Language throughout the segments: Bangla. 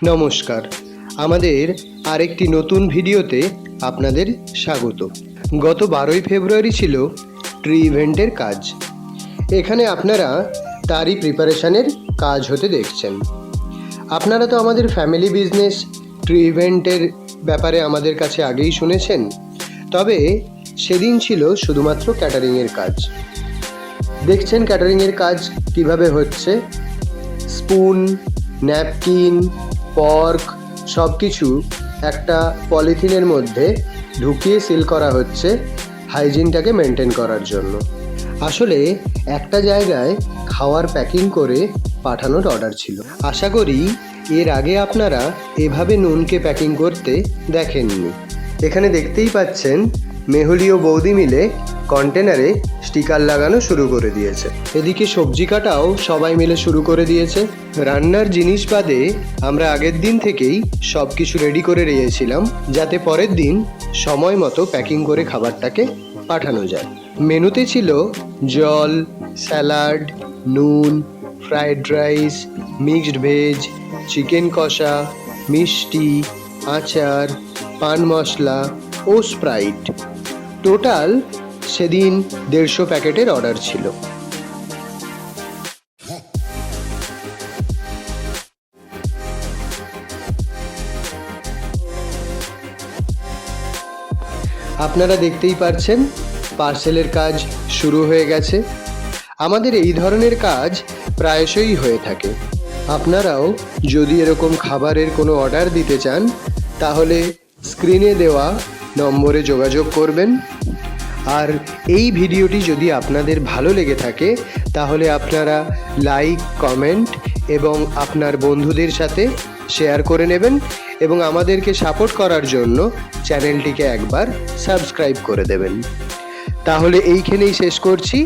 নমস্কার, আমাদের আরেকটি নতুন ভিডিওতে আপনাদের স্বাগত। গত 12ই ফেব্রুয়ারি ছিল ট্রি ইভেন্টের কাজ। এখানে আপনারা তারই প্রিপারেশনের কাজ হতে দেখছেন। আপনারা তো আমাদের ফ্যামিলি বিজনেস ট্রি ইভেন্টের ব্যাপারে আমাদের কাছে আগেই শুনেছেন, তবে সেদিন ছিল শুধুমাত্র ক্যাটারিংয়ের কাজ। দেখছেন ক্যাটারিংয়ের কাজ কিভাবে হচ্ছে। স্পুন, ন্যাপকিন, পর্ক সব কিছু একটা পলিথিনের মধ্যে ঢুকিয়ে সিল করা হচ্ছে হাইজিনটাকে মেনটেন করার জন্য। আসলে একটা জায়গায় খাওয়ার প্যাকিং করে পাঠানোর অর্ডার ছিল। আশা করি এর আগে আপনারা এভাবে নুনকে প্যাকিং করতে দেখেননি। এখানে দেখতেই পাচ্ছেন মেহুলি ও বৌদি মিলে কন্টেনারে স্টিকার লাগানো শুরু করে দিয়েছে। এদিকে সবজি কাটাও সবাই মিলে শুরু করে দিয়েছে। রান্নার জিনিস বাদে আমরা আগের দিন থেকেই সব কিছু রেডি করে রেখেছিলাম, যাতে পরের দিন সময় মতো প্যাকিং করে খাবারটাকে পাঠানো যায়। মেনুতে ছিল জল, স্যালাড, নুন, fried rice, mixed veg, chicken কষা, মিষ্টি, আচার, পান মশলা ও স্প্রাইট। টোটাল সেদিন 150 প্যাকেটের অর্ডার ছিল। আপনারা দেখতেই পাচ্ছেন পার্সেলের কাজ শুরু হয়ে গেছে। আমাদের এই ধরনের কাজ প্রায়শই হয়ে থাকে। আপনারাও যদি এরকম খাবারের কোনো অর্ডার দিতে চান, তাহলে স্ক্রিনে দেওয়া নম্বরে যোগাযোগ করবেন। আর এই ভিডিওটি যদি আপনাদের ভালো লেগে থাকে, তাহলে আপনারা লাইক, কমেন্ট এবং আপনার বন্ধুদের সাথে শেয়ার করে নেবেন এবং আমাদেরকে সাপোর্ট করার জন্য চ্যানেলটিকে একবার সাবস্ক্রাইব করে দেবেন। তাহলে এইখানেই শেষ করছি।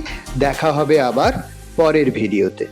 দেখা হবে আবার পরের ভিডিওতে।